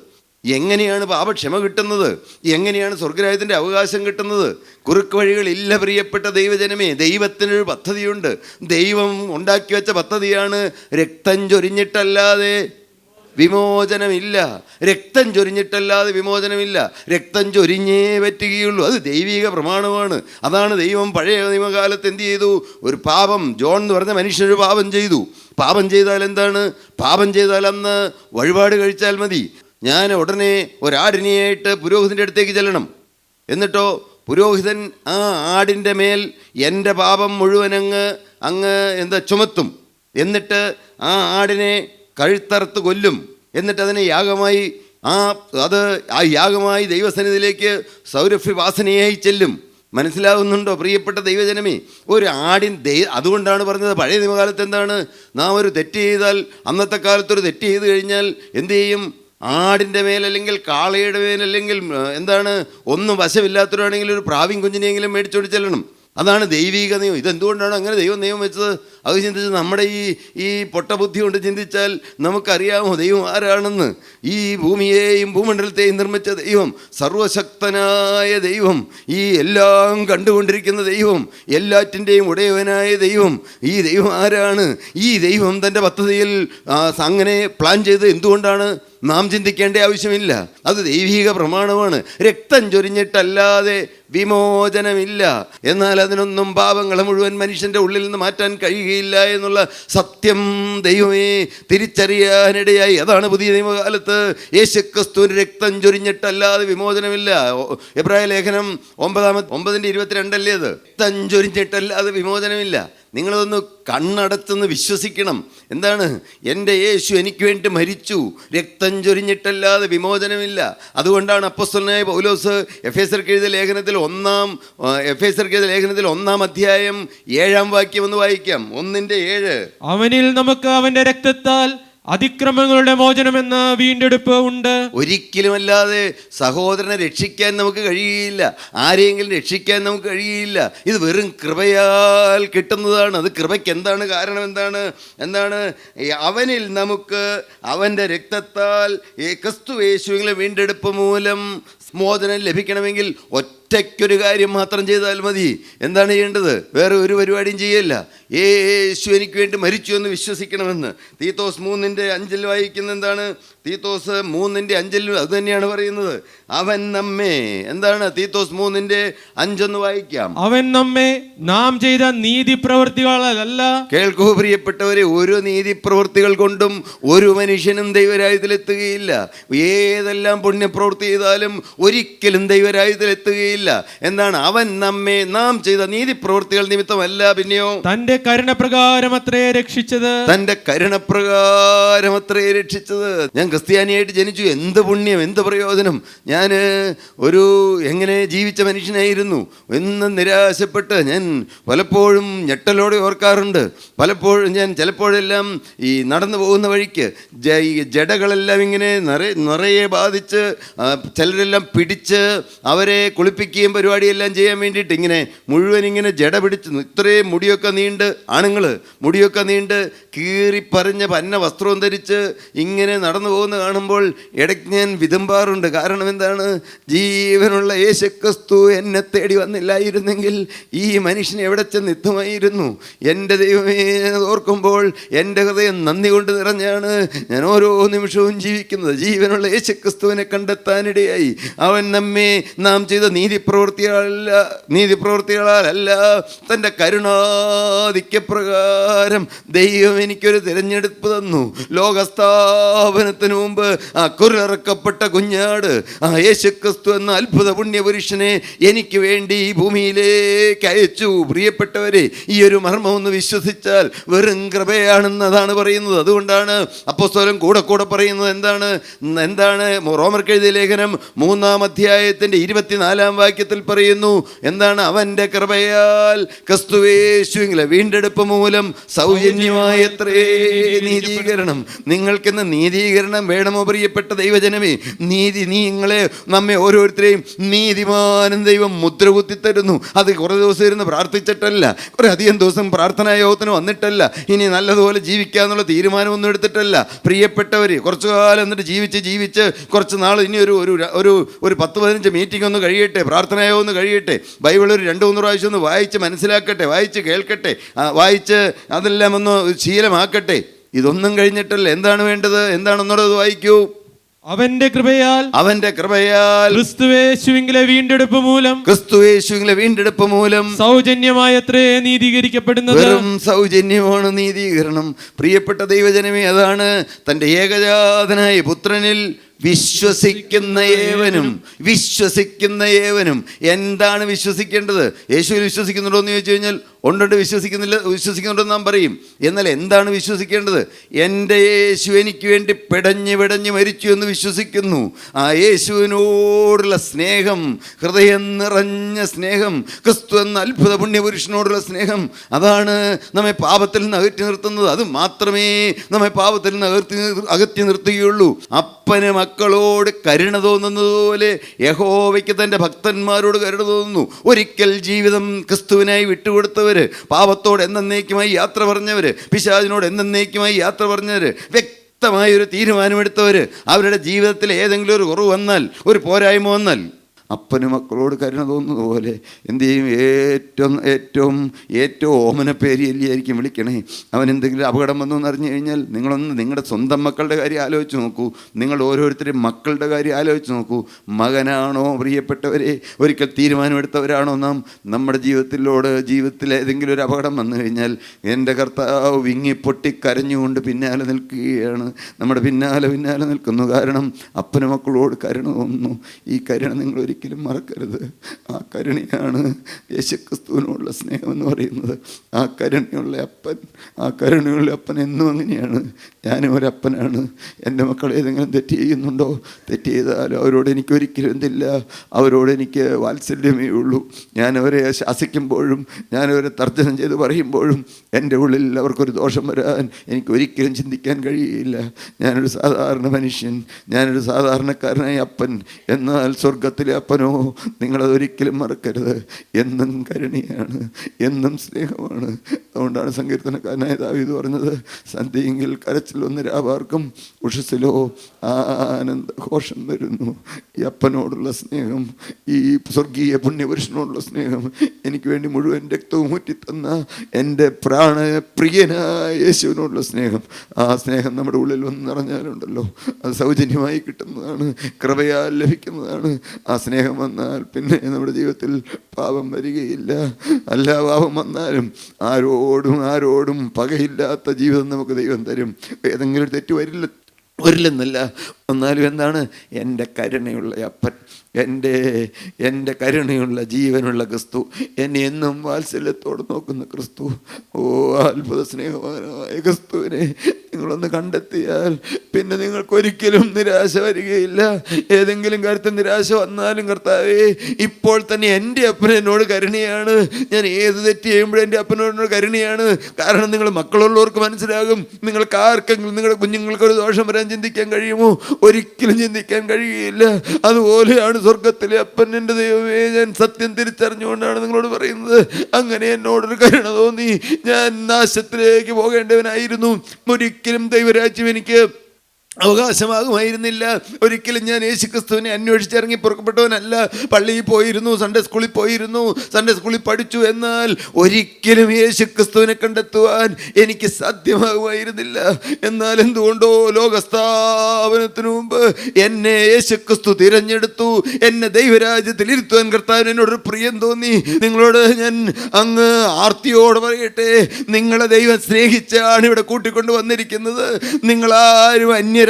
എങ്ങനെയാണ് പാപക്ഷമ കിട്ടുന്നത്? എങ്ങനെയാണ് സ്വർഗ്ഗരാജ്യത്തിൻ്റെ അവകാശം കിട്ടുന്നത്? കുറുക്ക് വഴികളില്ല പ്രിയപ്പെട്ട ദൈവജനമേ. ദൈവത്തിനൊരു പദ്ധതിയുണ്ട്. ദൈവം ഉണ്ടാക്കി വെച്ച പദ്ധതിയാണ് രക്തം ചൊരിഞ്ഞിട്ടല്ലാതെ വിമോചനമില്ല. രക്തം ചൊരിഞ്ഞിട്ടല്ലാതെ വിമോചനമില്ല. രക്തം ചൊരിഞ്ഞേ പറ്റുകയുള്ളൂ. അത് ദൈവിക പ്രമാണമാണ്. അതാണ് ദൈവം പഴയ നിയമകാലത്ത് എന്ത് ചെയ്തു? ഒരു പാപം, ജോൺ എന്ന് പറഞ്ഞ മനുഷ്യനൊരു പാപം ചെയ്തു. പാപം ചെയ്താൽ എന്താണ്? പാപം ചെയ്താൽ അന്ന് വഴിപാട് കഴിച്ചാൽ മതി. ഞാൻ ഉടനെ ഒരാടിനെയായിട്ട് പുരോഹിതൻ്റെ അടുത്തേക്ക് ചെല്ലണം. എന്നിട്ടോ പുരോഹിതൻ ആ ആടിൻ്റെ മേൽ എൻ്റെ പാപം മുഴുവൻ അങ്ങ് ചുമത്തും. എന്നിട്ട് ആ ആടിനെ കഴുത്തറുത്ത് കൊല്ലും. എന്നിട്ട് അതിനെ യാഗമായി ആ യാഗമായി ദൈവസന്നിധിയിലേക്ക് സൗരഭ്യവാസനയായി ചെല്ലും. മനസ്സിലാകുന്നുണ്ടോ പ്രിയപ്പെട്ട ദൈവജനമേ? ഒരു അതുകൊണ്ടാണ് പറഞ്ഞത് പഴയ നിയമകാലത്ത് എന്താണ്? നാം ഒരു തെറ്റ് ചെയ്താൽ, അന്നത്തെ കാലത്തൊരു തെറ്റ് ചെയ്ത് കഴിഞ്ഞാൽ എന്തു ചെയ്യും? ആടിൻ്റെ മേൽ അല്ലെങ്കിൽ കാളയുടെ മേൽ അല്ലെങ്കിൽ ഒന്നും വശമില്ലാത്തവരാണെങ്കിൽ ഒരു പ്രാവിൻ കുഞ്ഞിനെയെങ്കിലും മേടിച്ചോണ്ട് ചെല്ലണം. അതാണ് ദൈവിക നിയമം. ഇതെന്തുകൊണ്ടാണ് അങ്ങനെ ദൈവം നിയമം വെച്ചത്? അത് ചിന്തിച്ച് നമ്മുടെ ഈ പൊട്ടബുദ്ധി കൊണ്ട് ചിന്തിച്ചാൽ നമുക്കറിയാമോ ദൈവം ആരാണെന്ന്? ഈ ഭൂമിയെയും ഭൂമണ്ഡലത്തെയും നിർമ്മിച്ച ദൈവം, സർവശക്തനായ ദൈവം, ഈ എല്ലാം കണ്ടുകൊണ്ടിരിക്കുന്ന ദൈവം, എല്ലാറ്റിൻ്റെയും ഉടയവനായ ദൈവം, ഈ ദൈവം ആരാണ്? ഈ ദൈവം തൻ്റെ പദ്ധതിയിൽ അങ്ങനെ പ്ലാൻ ചെയ്ത് എന്തുകൊണ്ടാണ്? നാം ചിന്തിക്കേണ്ട ആവശ്യമില്ല. അത് ദൈവിക പ്രമാണമാണ്. രക്തം ചൊരിഞ്ഞിട്ടല്ലാതെ വിമോചനമില്ല. എന്നാൽ അതിനൊന്നും പാപങ്ങളെ മുഴുവൻ മനുഷ്യൻ്റെ ഉള്ളിൽ നിന്ന് മാറ്റാൻ കഴിയുകയില്ല എന്നുള്ള സത്യം ദൈവമേ തിരിച്ചറിയാനിടയായി. അതാണ് പുതിയ നിയമകാലത്ത് യേശുക്രിസ്തുവിൻ്റെ രക്തം ചൊരിഞ്ഞിട്ടല്ലാതെ വിമോചനമില്ല. എബ്രായ ലേഖനം 9:22 അത്. രക്തം ചൊരിഞ്ഞിട്ടല്ലാതെ വിമോചനമില്ല. നിങ്ങളതൊന്ന് കണ്ണടച്ചെന്ന് വിശ്വസിക്കണം. എന്താണ്? എൻ്റെ യേശു എനിക്ക് വേണ്ടി മരിച്ചു, രക്തം ചൊരിഞ്ഞിട്ടല്ലാതെ വിമോചനമില്ല. അതുകൊണ്ടാണ് അപ്പോസ്തലനായ പൗലോസ് എഫേസ്യർക്ക് എഴുതിയ ലേഖനത്തിൽ 1-ാം അധ്യായം 7-ാം വാക്യം ഒന്ന് വായിക്കാം. 1:7. അവനിൽ നമുക്ക് അവൻ്റെ രക്തത്താൽ അതിക്രമങ്ങളുടെ മോചനമെന്ന വീണ്ടെടുപ്പ് ഉണ്ട്. ഒരിക്കലുമല്ലാതെ സഹോദരനെ രക്ഷിക്കാൻ നമുക്ക് കഴിയുകയില്ല. ആരെയെങ്കിലും രക്ഷിക്കാൻ നമുക്ക് കഴിയുകയില്ല. ഇത് വെറും കൃപയാൽ കിട്ടുന്നതാണ്. അത് കൃപയ്ക്ക് എന്താണ് കാരണം? എന്താണ് അവനിൽ നമുക്ക് അവൻ്റെ രക്തത്താൽ ക്രിസ്തു യേശുവിലെ വീണ്ടെടുപ്പ് മൂലം മോചനം ലഭിക്കണമെങ്കിൽ ഒറ്റയ്ക്കൊരു കാര്യം മാത്രം ചെയ്താൽ മതി. എന്താണ് ചെയ്യേണ്ടത്? വേറെ ഒരു പരിപാടിയും ചെയ്യല്ല. യേശു എനിക്ക് വേണ്ടി മരിച്ചു എന്ന് വിശ്വസിക്കണമെന്ന് തീത്തോസ് 3:5 വായിക്കുന്ന എന്താണ്? തീത്തോസ് 3:5 അത് തന്നെയാണ് പറയുന്നത്. അവൻ നമ്മെ തീത്തോസ് 3:5 വായിക്കാം. അവൻ നമ്മെ നാം ചെയ്ത നീതി പ്രവൃത്തികളല്ല. കേൾക്കൂ പ്രിയപ്പെട്ടവരെ, ഒരു നീതി പ്രവൃത്തികൾ കൊണ്ടും ഒരു മനുഷ്യനും ദൈവരാജ്യത്തിലെത്തുകയില്ല. ഏതെല്ലാം പുണ്യപ്രവൃത്തി ചെയ്താലും ഒരിക്കലും ദൈവരാജ്യത്തിലെത്തുകയില്ല. അവൻ നമ്മെ നാം ചെയ്ത നീതി പ്രവൃത്തികൾ നിമിത്തമല്ല, പിന്നെയോ തന്റെ കരുണപ്രകാരമത്രേ രക്ഷിച്ചത്. തന്റെ കരുണപ്രകാരമത്രേ രക്ഷിച്ചത്. ഞാൻ ക്രിസ്ത്യാനിയായിട്ട് ജനിച്ചു, എന്ത് പുണ്യം, എന്ത് പ്രയോജനം? ഞാൻ എങ്ങനെ ജീവിച്ച മനുഷ്യനായിരുന്നു എന്ന് നിരാശപ്പെട്ട് ഞാൻ പലപ്പോഴും ഞെട്ടലോടെ ഓർക്കാറുണ്ട്. പലപ്പോഴും ഞാൻ ചിലപ്പോഴെല്ലാം ഈ നടന്നു പോകുന്ന വഴിക്ക് ജടകളെല്ലാം ഇങ്ങനെ നിറയെ ബാധിച്ച് ചിലരെല്ലാം പിടിച്ച് അവരെ കുളിപ്പിക്കും അവതരിപ്പിക്കുകയും പരിപാടിയെല്ലാം ചെയ്യാൻ വേണ്ടിയിട്ട് ഇങ്ങനെ മുഴുവൻ ഇങ്ങനെ ജട പിടിച്ച് ഇത്രയും മുടിയൊക്കെ നീണ്ട് ആണുങ്ങൾ മുടിയൊക്കെ നീണ്ട് കീറിപ്പറിഞ്ഞ പന്ന വസ്ത്രവും ധരിച്ച് ഇങ്ങനെ നടന്നു പോകുന്ന കാണുമ്പോൾ ഇടയ്ക്ക് ഞാൻ വിതുമ്പാറുണ്ട്. കാരണം എന്താണ്? ജീവനുള്ള യേശുക്രിസ്തു എന്നെ തേടി വന്നില്ലായിരുന്നെങ്കിൽ ഈ മനുഷ്യൻ എവിടെ ചെന്ന് എത്തുമായിരുന്നു? എൻ്റെ ദൈവമേ, ഓർക്കുമ്പോൾ എൻ്റെ ഹൃദയം നന്ദി കൊണ്ട് നിറഞ്ഞാണ് ഞാൻ ഓരോ നിമിഷവും ജീവിക്കുന്നത്. ജീവനുള്ള യേശുക്രിസ്തുവിനെ കണ്ടെത്താനിടയായി. അവൻ നമ്മെ നാം ചെയ്ത നീതിപ്രവൃത്തികളാലല്ല, തൻ്റെ കരുണാധിക്യപ്രകാരം ദൈവം എനിക്കൊരു തിരഞ്ഞെടുപ്പ് തന്നു. ലോകസ്ഥാപനത്തിന് മുമ്പ് ആ കുരിറക്കപ്പെട്ട കുഞ്ഞാട്, ആ യേശുക്രിസ്തു എന്ന അത്ഭുത പുണ്യപുരുഷനെ എനിക്ക് വേണ്ടി ഈ ഭൂമിയിലേക്ക് അയച്ചു. പ്രിയപ്പെട്ടവരെ, ഈ ഒരു മർമ്മം ഒന്ന് വിശ്വസിച്ചാൽ വെറും കൃപയാണെന്നതാണ് പറയുന്നത്. അതുകൊണ്ടാണ് അപ്പോസ്തലൻ കൂടെ പറയുന്നത് എന്താണ് റോമർക്ക് എഴുതിയ ലേഖനം 3-ാം അധ്യായത്തിൻ്റെ 24-ാം വാക്യത്തിൽ പറയുന്നു എന്താണ്? അവൻ്റെ കൃപയാൽ ക്രിസ്തുയേശുവിലെ വീണ്ടെടുപ്പ് മൂലം സൗജന്യമായത്രേ നീതീകരണം. നിങ്ങൾക്കിന്ന് നീതീകരണം വേണമോ പ്രിയപ്പെട്ട ദൈവജനമേ? നമ്മെ ഓരോരുത്തരെയും നീതിമാനും ദൈവം മുദ്ര കുത്തി തരുന്നു. അത് കുറേ ദിവസം ഇരുന്ന് പ്രാർത്ഥിച്ചിട്ടല്ല, കുറേ അധികം ദിവസം പ്രാർത്ഥനാ യോഗത്തിന് വന്നിട്ടല്ല, ഇനി നല്ലതുപോലെ ജീവിക്കാന്നുള്ള തീരുമാനമൊന്നും എടുത്തിട്ടല്ല. പ്രിയപ്പെട്ടവർ, കുറച്ചു കാലം എന്നിട്ട് ജീവിച്ച് കുറച്ച് നാൾ ഇനി ഒരു 10-15 മീറ്റിംഗ് ഒന്ന് കഴിയട്ടെ, പ്രാർത്ഥനായോഗം ഒന്ന് കഴിയട്ടെ, ബൈബിൾ ഒരു 2-3 പ്രാവശ്യം ഒന്ന് വായിച്ച് മനസ്സിലാക്കട്ടെ, വായിച്ച് കേൾക്കട്ടെ, വായിച്ച് അതെല്ലാം ഒന്ന് ശീലമാക്കട്ടെ. ഇതൊന്നും കഴിഞ്ഞിട്ടല്ല. എന്താണ് വേണ്ടത്? എന്താണെന്നുള്ളത് വായിക്കൂ. അവന്റെ കൃപയാൽ ക്രിസ്തുയേശുവിലെ വീണ്ടെടുപ്പ് മൂലം സൗജന്യമായത്രേ നീതീകരിക്കപ്പെടുന്നത്. വെറും സൗജന്യമാണ് നീതീകരണം. പ്രിയപ്പെട്ട ദൈവജനമേ, അതാണ് തൻ്റെ ഏകജാതനായ പുത്രനിൽ വിശ്വസിക്കുന്ന ഏവനും. എന്താണ് വിശ്വസിക്കേണ്ടത്? യേശുവിൽ വിശ്വസിക്കുന്നുണ്ടോ എന്ന് ചോദിച്ചു കഴിഞ്ഞാൽ ഉണ്ടുണ്ട്, വിശ്വസിക്കുന്നുണ്ടെന്ന് നാം പറയും. എന്നാൽ എന്താണ് വിശ്വസിക്കേണ്ടത്? എൻ്റെ യേശു എനിക്ക് വേണ്ടി പിടഞ്ഞ് മരിച്ചു എന്ന് വിശ്വസിക്കുന്നു. ആ യേശുവിനോടുള്ള സ്നേഹം, ഹൃദയം നിറഞ്ഞ സ്നേഹം, ക്രിസ്തു എന്ന അത്ഭുത പുണ്യപുരുഷനോടുള്ള സ്നേഹം, അതാണ് നമ്മെ പാപത്തിൽ നിന്ന് അകറ്റി നിർത്തുന്നത്. അത് മാത്രമേ നമ്മെ പാപത്തിൽ നിന്ന് അകറ്റി നിർത്തുകയുള്ളൂ. അപ്പന് മക്കളോട് കരുണ തോന്നുന്നതുപോലെ യഹോവയ്ക്ക് തൻ്റെ ഭക്തന്മാരോട് കരുണ തോന്നുന്നു. ഒരിക്കൽ ജീവിതം ക്രിസ്തുവിനായി വിട്ടുകൊടുത്തവർ, പാപത്തോട് എന്നേക്കുമായി യാത്ര പറഞ്ഞവർ, പിശാചിനോട് എന്നേക്കുമായി യാത്ര പറഞ്ഞവർ, വ്യക്തമായൊരു തീരുമാനമെടുത്തവർ, അവരുടെ ജീവിതത്തിൽ ഏതെങ്കിലും ഒരു കുറവ് വന്നാൽ, ഒരു പോരായ്മ വന്നാൽ അപ്പന് മക്കളോട് കരുണ തോന്നുന്നത് പോലെ എന്ത് ചെയ്യും? ഏറ്റവും ഓമന പേരിയല്ലായിരിക്കും വിളിക്കണേ. അവൻ എന്തെങ്കിലും അപകടം വന്നു എന്നറിഞ്ഞു കഴിഞ്ഞാൽ നിങ്ങളുടെ സ്വന്തം മക്കളുടെ കാര്യം ആലോചിച്ച് നോക്കൂ, നിങ്ങൾ ഓരോരുത്തരും മക്കളുടെ കാര്യം ആലോചിച്ച് നോക്കൂ. മകനാണോ പ്രിയപ്പെട്ടവരെ? ഒരിക്കൽ തീരുമാനമെടുത്തവരാണോ നാം? നമ്മുടെ ജീവിതത്തിൽ ഏതെങ്കിലും ഒരു അപകടം വന്നു കഴിഞ്ഞാൽ എൻ്റെ കർത്താവ് വിങ്ങിപ്പൊട്ടി കരഞ്ഞുകൊണ്ട് പിന്നാലെ നിൽക്കുകയാണ്, നമ്മുടെ പിന്നാലെ നിൽക്കുന്നു. കാരണം അപ്പന് മക്കളോട് കരുണ തോന്നുന്നു. ഈ കരുണ നിങ്ങൾ ഒരിക്കലും മറക്കരുത്. ആ കരുണയാണ് യേശുക്രിസ്തുവിനോടുള്ള സ്നേഹം എന്ന് പറയുന്നത്. ആ കരുണയുള്ള അപ്പൻ എന്നും അങ്ങനെയാണ്. ഞാനും ഒരപ്പനാണ്. എൻ്റെ മക്കൾ ഏതെങ്കിലും തെറ്റ് ചെയ്യുന്നുണ്ടോ? തെറ്റ് ചെയ്താലും അവരോട് എനിക്കൊരിക്കലും എന്തില്ല, അവരോട് എനിക്ക് വാത്സല്യമേ ഉള്ളൂ. ഞാനവരെ ശാസിക്കുമ്പോഴും ഞാനവരെ തർജ്ജനം ചെയ്ത് പറയുമ്പോഴും എൻ്റെ ഉള്ളിൽ അവർക്കൊരു ദോഷം വരാൻ എനിക്കൊരിക്കലും ചിന്തിക്കാൻ കഴിയില്ല. ഞാനൊരു സാധാരണ മനുഷ്യൻ, ഞാനൊരു സാധാരണക്കാരനായ അപ്പൻ. എന്നാൽ സ്വർഗത്തിലെ അപ്പനോ, നിങ്ങളതൊരിക്കലും മറക്കരുത്, എന്നും കരുണയാണ്, എന്നും സ്നേഹമാണ്. അതുകൊണ്ടാണ് സങ്കീർത്തനക്കാരനായ ദാവീദ് പറഞ്ഞത്, സന്ധ്യയെങ്കിൽ കരച്ചിൽ വന്ന് രാവാർക്കും ഉഷസ്സിലോ ആനന്ദഘോഷം വരുന്നു. ഈ അപ്പനോടുള്ള സ്നേഹം, ഈ സ്വർഗീയ പുണ്യപുരുഷനോടുള്ള സ്നേഹം, എനിക്ക് വേണ്ടി മുഴുവൻ രക്തവും ഊറ്റിത്തന്ന എൻ്റെ പ്രിയനായ യേശുവിനോടുള്ള സ്നേഹം, ആ സ്നേഹം നമ്മുടെ ഉള്ളിൽ വന്ന് നിറഞ്ഞാലുണ്ടല്ലോ, അത് സൗജന്യമായി കിട്ടുന്നതാണ്, കൃപയാൽ ലഭിക്കുന്നതാണ്. ആ സ്നേഹം വന്നാൽ പിന്നെ നമ്മുടെ ജീവിതത്തിൽ പാപം വരികയില്ല. അല്ല, പാപം വന്നാലും ആരോടും പകയില്ലാത്ത ജീവിതം നമുക്ക് ദൈവം തരും. ഏതെങ്കിലും ഒരു തെറ്റ് വരില്ലെന്നല്ല, എന്നാലും എന്താണ്? എൻ്റെ കരുണയുള്ള അപ്പൻ, എൻ്റെ കരുണയുള്ള ജീവനുള്ള ക്രിസ്തു, എന്നെ എന്നും വാത്സല്യത്തോട് നോക്കുന്ന ക്രിസ്തു. ഓ, അത്ഭുത സ്നേഹവാനായ ക്രിസ്തുവിനെ നിങ്ങളൊന്ന് കണ്ടെത്തിയാൽ പിന്നെ നിങ്ങൾക്കൊരിക്കലും നിരാശ വരികയില്ല. ഏതെങ്കിലും കാര്യത്തിൽ നിരാശ വന്നാലും കർത്താവേ, ഇപ്പോൾ തന്നെ എൻ്റെ അപ്പൻ എന്നോട് കരുണയാണ്. ഞാൻ ഏത് തെറ്റ് ചെയ്യുമ്പോഴും എൻ്റെ അപ്പനോട് കരുണയാണ്. കാരണം നിങ്ങൾ മക്കളുള്ളവർക്ക് മനസ്സിലാകും. നിങ്ങൾക്ക് ആർക്കെങ്കിലും നിങ്ങളുടെ കുഞ്ഞുങ്ങൾക്കൊരു ദോഷം വരാൻ ചിന്തിക്കാൻ കഴിയുമോ? ഒരിക്കലും ചിന്തിക്കാൻ കഴിയുകയില്ല. അതുപോലെയാണ് സ്വർഗത്തിലെ അപ്പൻ. എൻ്റെ ദൈവമേ, ഞാൻ സത്യം തിരിച്ചറിഞ്ഞുകൊണ്ടാണ് നിങ്ങളോട് പറയുന്നത്. അങ്ങനെ എന്നോടൊരു കരുണ തോന്നി. ഞാൻ നാശത്തിലേക്ക് പോകേണ്ടവനായിരുന്നു. ഒരിക്കലും ദൈവരാജ്യം എനിക്ക് അവകാശമാകുമായിരുന്നില്ല. ഒരിക്കലും ഞാൻ യേശുക്രിസ്തുവിനെ അന്വേഷിച്ചിറങ്ങി പുറപ്പെട്ടവനല്ല. പള്ളിയിൽ പോയിരുന്നു, സൺഡേ സ്കൂളിൽ പോയിരുന്നു, സൺഡേ സ്കൂളിൽ പഠിച്ചു. എന്നാൽ ഒരിക്കലും യേശുക്രിസ്തുവിനെ കണ്ടെത്തുവാൻ എനിക്ക് സാധ്യമാകുമായിരുന്നില്ല. എന്നാൽ എന്തുകൊണ്ടോ ലോകസ്ഥാപനത്തിനു മുമ്പ് എന്നെ യേശുക്രിസ്തു തിരഞ്ഞെടുത്തു. എന്നെ ദൈവരാജ്യത്തിൽ ഇരുത്തുവാൻ കർത്താവിന് എന്നോടൊരു പ്രിയം തോന്നി. നിങ്ങളോട് ഞാൻ അങ്ങ് ആർത്തിയോടെ പറയട്ടെ, നിങ്ങളെ ദൈവം സ്നേഹിച്ചാണ് ഇവിടെ കൂട്ടിക്കൊണ്ട് വന്നിരിക്കുന്നത്. നിങ്ങളാരും അന്യരല്ല.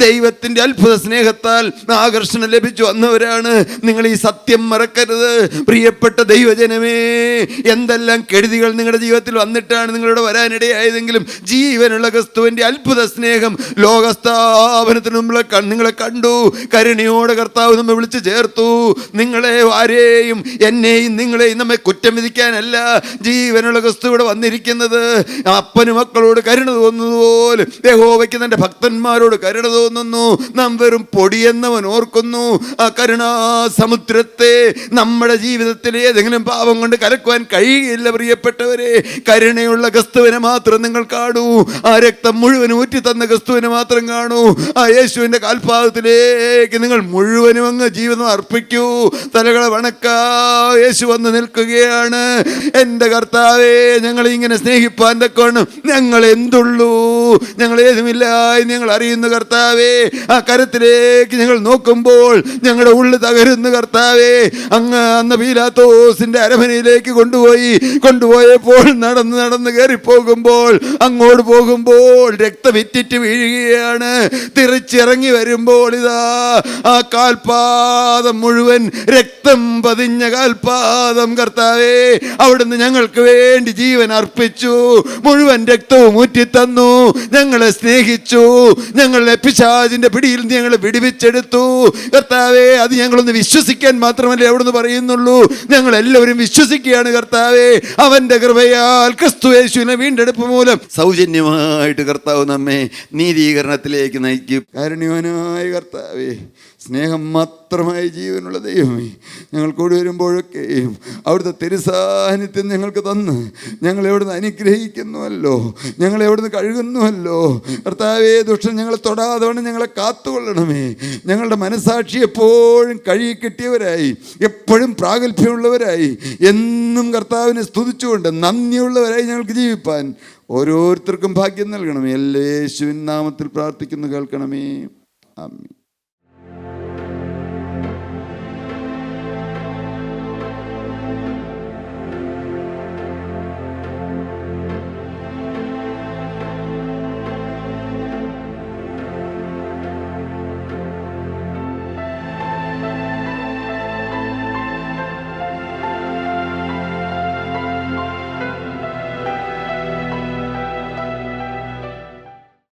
ദൈവത്തിൻ്റെ അത്ഭുത സ്നേഹത്താൽ ആകർഷണം ലഭിച്ചു വന്നവരാണ്. നിങ്ങൾ ഈ സത്യം മറക്കരുത്. പ്രിയപ്പെട്ട ദൈവജനമേ, എന്തെല്ലാം കെടുതികൾ നിങ്ങളുടെ ജീവിതത്തിൽ വന്നിട്ടാണ് നിങ്ങളുടെ വരാനിടയായതെങ്കിലും ജീവനുള്ള ക്രിസ്തുവിൻ്റെ അത്ഭുത സ്നേഹം ലോകസ്ഥാപനത്തിന് മുമ്പ് നിങ്ങളെ കണ്ടു. കരുണയോടെ കർത്താവ് നമ്മെ വിളിച്ചു ചേർത്തു. നിങ്ങളെ ആരെയും എന്നെയും നിങ്ങളെയും നമ്മെ കുറ്റം വിധിക്കാനല്ല ജീവനുള്ള ക്രിസ്തു ഇവിടെ വന്നിരിക്കുന്നത്. അപ്പന് മക്കളോട് കരുണ തോന്നുന്നതുപോലെ യഹോവയ്ക്ക് തൻ്റെ ഭക്തന്മാരോട് കരുണ തോന്നുന്നു. നാം വെറും പൊടിയെന്നവൻ ഓർക്കുന്നു. ആ കരുണാ സമുദ്രത്തെ നമ്മുടെ ജീവിതത്തിൽ ഏതെങ്കിലും പാപം കൊണ്ട് കലക്കുവാൻ കഴിയുകയില്ല. പ്രിയപ്പെട്ടവരെ, കരുണയുള്ള ക്രിസ്തുവിനെ മാത്രം നിങ്ങൾ കാണൂ. ആ രക്തം മുഴുവൻ ഊറ്റി തന്ന ക്രിസ്തുവിനെ മാത്രം കാണൂ. ആ യേശുവിൻ്റെ കാൽപാദത്തിലേക്ക് നിങ്ങൾ മുഴുവനും അങ്ങ് ജീവിതം അർപ്പിക്കൂ. തലകളെ വണക്കാ, യേശു വന്ന് നിൽക്കുകയാണ്. എൻ്റെ കർത്താവേ, ഞങ്ങളെ ഇങ്ങനെ സ്നേഹിപ്പാൻ തക്കവണ്ണം ഞങ്ങൾ എന്തുള്ളൂ, ഞങ്ങൾ ഏതുമില്ല ഞങ്ങൾ അറിയുന്നു കർത്താവേ. ആ കരത്തിലേക്ക് ഞങ്ങൾ നോക്കുമ്പോൾ ഞങ്ങളുടെ ഉള്ളിൽ തകരുന്നു കർത്താവേ. അങ്ങ് അന്ന് പീലാത്തോസിന്റെ അരമനയിലേക്ക് കൊണ്ടുപോയപ്പോൾ നടന്ന് കയറിപ്പോകുമ്പോൾ, അങ്ങോട്ട് പോകുമ്പോൾ രക്തമിറ്റിറ്റ് വീഴുകയാണ്. തിരിച്ചിറങ്ങി വരുമ്പോൾ ഇതാ ആ കാൽപാദം മുഴുവൻ രക്തം പതിഞ്ഞ കാൽപാദം കർത്താവേ, അവിടുന്ന് ഞങ്ങൾക്ക് വേണ്ടി ജീവൻ അർപ്പിച്ചു. മുഴുവൻ രക്തവും ഊറ്റിത്തന്നു. ഞങ്ങളെ സ്നേഹിച്ചു. ഞങ്ങളെ പിശാചിന്റെ പിടിയിൽ നിന്ന് ഞങ്ങളെ വിടുവിച്ചെടുത്തു കർത്താവേ. അത് ഞങ്ങളൊന്ന് വിശ്വസിക്കാൻ മാത്രമല്ലേ അവിടുന്ന് പറയുന്നുള്ളൂ. ഞങ്ങളെല്ലാവരും വിശ്വസിക്കുകയാണ് കർത്താവേ. അവന്റെ കൃപയാൽ ക്രിസ്തു യേശുവിനെ വീണ്ടെടുപ്പ് മൂലം സൗജന്യമായിട്ട് കർത്താവ് നമ്മെ നീതീകരണത്തിലേക്ക് നയിക്കും. കാരുണ്യവാനായ കർത്താവേ, സ്നേഹം മാത്രമായി ജീവനുള്ള ദൈവമേ, ഞങ്ങൾ കൂടി വരുമ്പോഴൊക്കെയും അവിടുത്തെ തിരുസാന്നിധ്യം ഞങ്ങൾക്ക് തന്ന് ഞങ്ങളെ അവിടുന്ന് അനുഗ്രഹിക്കുന്നുവല്ലോ, ഞങ്ങളെ അവിടുന്ന് കഴുകുന്നുവല്ലോ കർത്താവേ. ദുഷ്ടൻ ഞങ്ങളെ തൊടാതെ വേണം ഞങ്ങളെ കാത്തുകൊള്ളണമേ. ഞങ്ങളുടെ മനസാക്ഷി എപ്പോഴും കഴുകി കിട്ടിയവരായി, എപ്പോഴും പ്രാഗൽഭ്യമുള്ളവരായി, എന്നും കർത്താവിനെ സ്തുതിച്ചുകൊണ്ട് നന്ദിയുള്ളവരായി ഞങ്ങൾക്ക് ജീവിപ്പാൻ ഓരോരുത്തർക്കും ഭാഗ്യം നൽകണമേ. യേശുവിൻ നാമത്തിൽ പ്രാർത്ഥിക്കുന്നു, കേൾക്കണമേ. ആമേൻ.